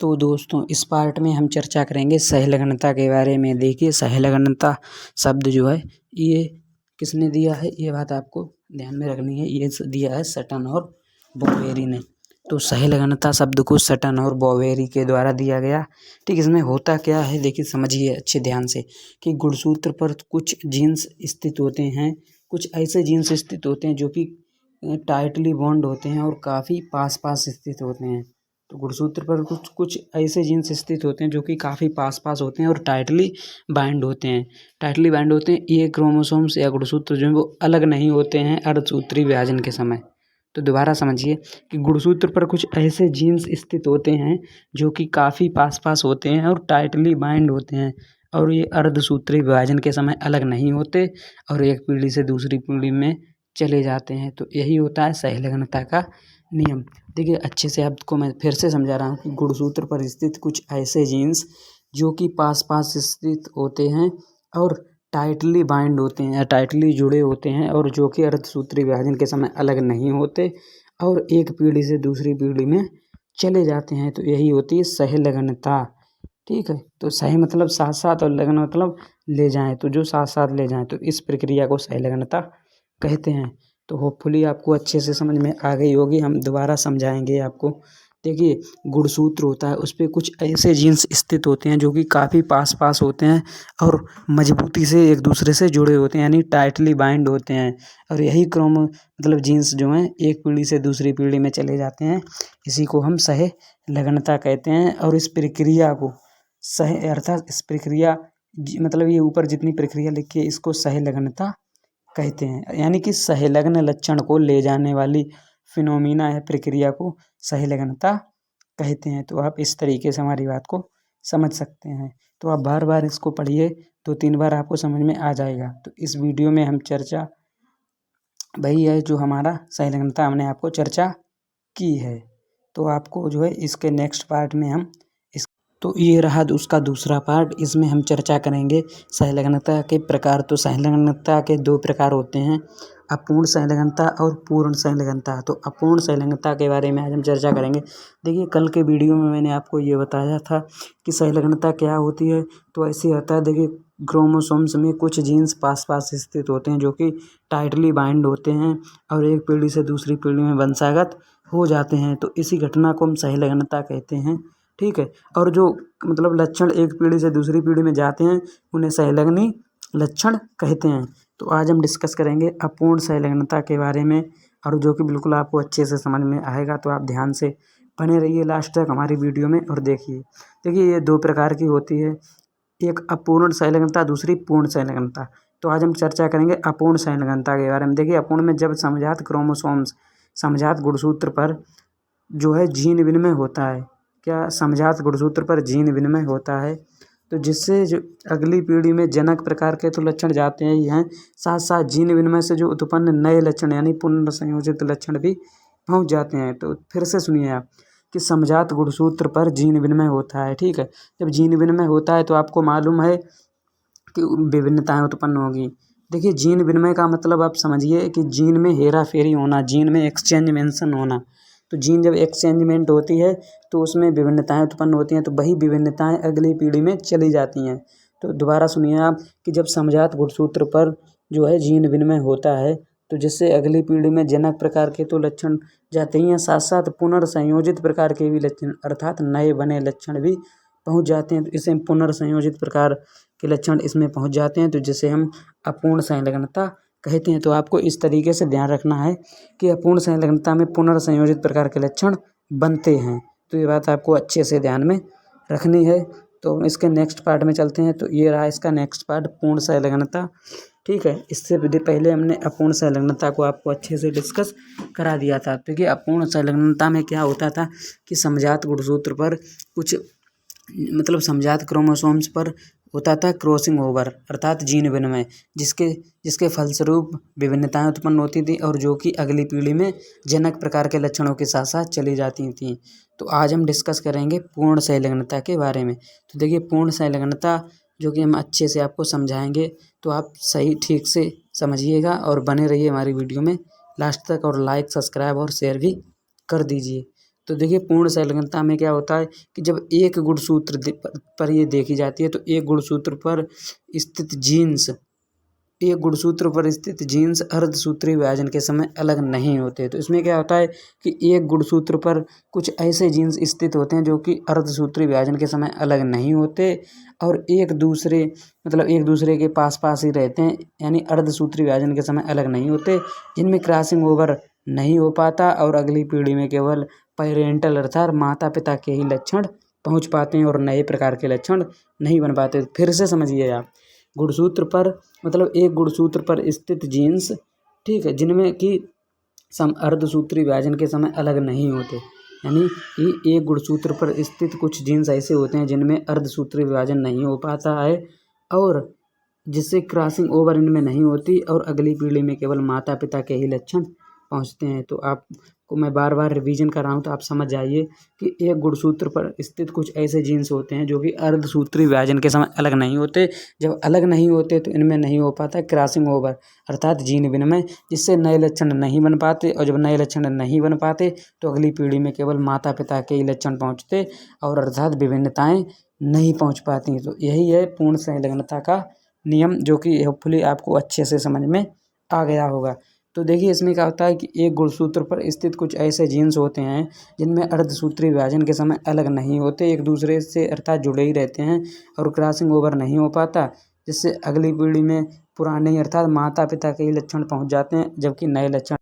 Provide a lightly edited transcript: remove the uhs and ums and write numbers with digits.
तो दोस्तों इस पार्ट में हम चर्चा करेंगे सहलगनता के बारे में। देखिए सहलगनता शब्द जो है ये किसने दिया है, ये बात आपको ध्यान में रखनी है। ये दिया है सटन और बोवेरी ने। तो सहलगनता शब्द को सटन और बोवेरी के द्वारा दिया गया। ठीक, इसमें होता क्या है देखिए, समझिए अच्छे ध्यान से कि गुणसूत्र पर कुछ जीन्स स्थित होते हैं, कुछ ऐसे जीन्स स्थित होते हैं जो कि टाइटली बॉन्ड होते हैं और काफ़ी पास पास स्थित होते हैं। तो गुणसूत्र पर कुछ कुछ ऐसे जीन्स स्थित होते हैं जो कि काफ़ी पास पास होते हैं और टाइटली बाइंड होते हैं। टाइटली बाइंड होते हैं, ये क्रोमोसोम्स या गुणसूत्र जो है वो अलग नहीं होते हैं अर्धसूत्रीय विभाजन के समय। तो दोबारा समझिए कि गुणसूत्र पर कुछ ऐसे जीन्स स्थित होते हैं जो कि काफ़ी पास पास होते हैं और टाइटली बाइंड होते हैं, और ये अर्धसूत्रीय विभाजन के समय अलग नहीं होते और एक पीढ़ी से दूसरी पीढ़ी में चले जाते हैं। तो यही होता है सहलगनता का नियम। देखिए अच्छे से आपको मैं फिर से समझा रहा हूँ कि गुणसूत्र पर स्थित कुछ ऐसे जीन्स जो कि पास पास स्थित होते हैं और टाइटली बाइंड होते हैं या टाइटली जुड़े होते हैं, और जो कि अर्धसूत्रीय विभाजन के समय अलग नहीं होते और एक पीढ़ी से दूसरी पीढ़ी में चले जाते हैं। तो यही होती है सहलगनता। ठीक है, तो सह मतलब साथ साथ और लगन मतलब ले जाएं, तो जो साथ साथ ले जाएं, तो इस प्रक्रिया को सहलगनता कहते हैं। तो होपफुली आपको अच्छे से समझ में आ गई होगी, हम दोबारा समझाएंगे आपको। देखिए गुणसूत्र होता है, उस पर कुछ ऐसे जीन्स स्थित होते हैं जो कि काफ़ी पास पास होते हैं और मजबूती से एक दूसरे से जुड़े होते हैं, यानी टाइटली बाइंड होते हैं, और यही क्रोमो मतलब जीन्स जो हैं एक पीढ़ी से दूसरी पीढ़ी में चले जाते हैं। इसी को हम सहलगनता कहते हैं। और इस प्रक्रिया को अर्थात इस प्रक्रिया मतलब ये ऊपर जितनी प्रक्रिया लिखी है इसको सहलगनता कहते हैं, यानी कि सहलग्न लक्षण को ले जाने वाली फिनोमिना है, प्रक्रिया को सहलगनता कहते हैं। तो आप इस तरीके से हमारी बात को समझ सकते हैं। तो आप बार बार इसको पढ़िए, 2-3 बार आपको समझ में आ जाएगा। तो इस वीडियो में हम चर्चा वही है जो हमारा सहलगनता हमने आपको चर्चा की है। तो आपको जो है इसके नेक्स्ट पार्ट में हम तो ये रहा उसका दूसरा पार्ट। इसमें हम चर्चा करेंगे सहलगनता के प्रकार। तो सहलगनता के 2 प्रकार होते हैं, अपूर्ण सहलगनता और पूर्ण सहलगनता। तो अपूर्ण सहलगनता के बारे में आज हम चर्चा करेंगे। देखिए कल के वीडियो में मैंने आपको ये बताया था कि सहलगनता क्या होती है। तो ऐसे होता है, देखिए क्रोमोसोम्स में कुछ जीन्स पास पास स्थित होते हैं जो कि टाइटली बाइंड होते हैं और एक पीढ़ी से दूसरी पीढ़ी में वंशागत हो जाते हैं। तो इसी घटना को हम सहलगनता कहते हैं। ठीक है, और जो मतलब लक्षण एक पीढ़ी से दूसरी पीढ़ी में जाते हैं उन्हें सहलग्नी लक्षण कहते हैं। तो आज हम डिस्कस करेंगे अपूर्ण सहलगनता के बारे में, और जो कि बिल्कुल आपको अच्छे से समझ में आएगा। तो आप ध्यान से बने रहिए लास्ट तक हमारी वीडियो में और देखिए। देखिए ये 2 प्रकार की होती है, एक अपूर्ण सहलगनता, दूसरी पूर्ण सहलगनता। तो आज हम चर्चा करेंगे अपूर्ण सहलगनता के बारे में। देखिए अपूर्ण में जब समजात क्रोमोसोम्स समजात गुणसूत्र पर जो है जीन विनिमय होता है, क्या समजात गुणसूत्र पर जीन विनिमय होता है, तो जिससे जो अगली पीढ़ी में जनक प्रकार के तो लक्षण जाते ही हैं, साथ साथ जीन विनिमय से जो उत्पन्न नए लक्षण यानी पुनर्संयोजित लक्षण भी पहुंच जाते हैं। तो फिर से सुनिए आप कि समजात गुणसूत्र पर जीन विनिमय होता है। ठीक है, जब जीन विनिमय होता है तो आपको मालूम है कि विभिन्नताएं उत्पन्न होगी। देखिए जीन विनिमय का मतलब आप समझिए कि जीन में हेरा फेरी होना, जीन में एक्सचेंज मेंशन होना। तो जीन जब एक्सचेंजमेंट होती है तो उसमें विभिन्नताएं उत्पन्न होती हैं, तो वही विभिन्नताएं अगली पीढ़ी में चली जाती हैं। तो दोबारा सुनिए आप कि जब समजात गुणसूत्र पर जो है जीन विनिमय होता है तो जिससे अगली पीढ़ी में जनक प्रकार के तो लक्षण जाते ही हैं, साथ साथ पुनर्संयोजित प्रकार के भी लक्षण अर्थात नए बने लक्षण भी पहुँच जाते हैं। तो इसे पुनर्संयोजित प्रकार के लक्षण इसमें पहुँच जाते हैं, तो जिसे हम अपूर्ण सहलगनता कहते हैं। तो आपको इस तरीके से ध्यान रखना है कि अपूर्ण सहलगनता में पुनर्संयोजित प्रकार के लक्षण बनते हैं। तो ये बात आपको अच्छे से ध्यान में रखनी है। तो इसके नेक्स्ट पार्ट में चलते हैं। तो ये रहा इसका नेक्स्ट पार्ट, पूर्ण सहलगनता। ठीक है, इससे पहले हमने अपूर्ण सहलगनता को आपको अच्छे से डिस्कस करा दिया था। क्योंकि अपूर्ण सहलगनता में क्या होता था कि समजात गुणसूत्र पर कुछ मतलब समजात क्रोमोसोम्स पर होता था क्रॉसिंग ओवर अर्थात जीन विनिमय, जिसके फलस्वरूप विभिन्नताएं उत्पन्न होती थी और जो कि अगली पीढ़ी में जनक प्रकार के लक्षणों के साथ साथ चली जाती थीं। तो आज हम डिस्कस करेंगे पूर्ण सहलगनता के बारे में। तो देखिए पूर्ण सहलगनता जो कि हम अच्छे से आपको समझाएंगे, तो आप सही ठीक से समझिएगा और बने रहिए हमारी वीडियो में लास्ट तक, और लाइक सब्सक्राइब और शेयर भी कर दीजिए। तो देखिए पूर्ण संलग्नता में क्या होता है कि जब एक गुणसूत्र पर ये देखी जाती है तो एक गुणसूत्र पर स्थित जीन्स अर्धसूत्रीय विभाजन के समय अलग नहीं होते। तो इसमें क्या होता है कि एक गुणसूत्र पर कुछ ऐसे जीन्स स्थित होते हैं जो कि अर्धसूत्रीय विभाजन के समय अलग नहीं होते और एक दूसरे के पास पास ही रहते हैं, यानी अर्धसूत्रीय विभाजन के समय अलग नहीं होते, जिनमें क्रॉसिंग ओवर नहीं हो पाता और अगली पीढ़ी में केवल पेरेंटल अर्थात माता पिता के ही लक्षण पहुँच पाते हैं और नए प्रकार के लक्षण नहीं बन पाते। फिर से समझिए आप, गुणसूत्र पर एक गुणसूत्र पर स्थित जीन्स, ठीक है, जिनमें कि अर्धसूत्रीय विभाजन के समय अलग नहीं होते, यानी कि एक गुणसूत्र पर स्थित कुछ जीन्स ऐसे होते हैं जिनमें अर्धसूत्रीय विभाजन नहीं हो पाता है और जिससे क्रॉसिंग ओवर इनमें नहीं होती और अगली पीढ़ी में केवल माता पिता के ही लक्षण पहुँचते हैं। तो आपको मैं बार बार रिवीजन कर रहा हूँ तो आप समझ जाइए कि एक गुणसूत्र पर स्थित कुछ ऐसे जीन्स होते हैं जो कि अर्धसूत्रीय विभाजन के समय अलग नहीं होते। जब अलग नहीं होते तो इनमें नहीं हो पाता क्रॉसिंग ओवर अर्थात जीन विनिमय, जिससे नए लक्षण नहीं बन पाते और जब नए लक्षण नहीं बन पाते तो अगली पीढ़ी में केवल माता पिता के ही लक्षण पहुँचते और अर्थात विभिन्नताएँ नहीं पहुँच पाती। तो यही है पूर्ण संलग्नता का नियम, जो कि होपफुली आपको अच्छे से समझ में आ गया होगा। तो देखिए इसमें क्या होता है कि एक गुणसूत्र पर स्थित कुछ ऐसे जीन्स होते हैं जिनमें अर्धसूत्रीय विभाजन के समय अलग नहीं होते, एक दूसरे से अर्थात जुड़े ही रहते हैं और क्रॉसिंग ओवर नहीं हो पाता, जिससे अगली पीढ़ी में पुराने अर्थात माता पिता के ही लक्षण पहुंच जाते हैं, जबकि नए लक्षण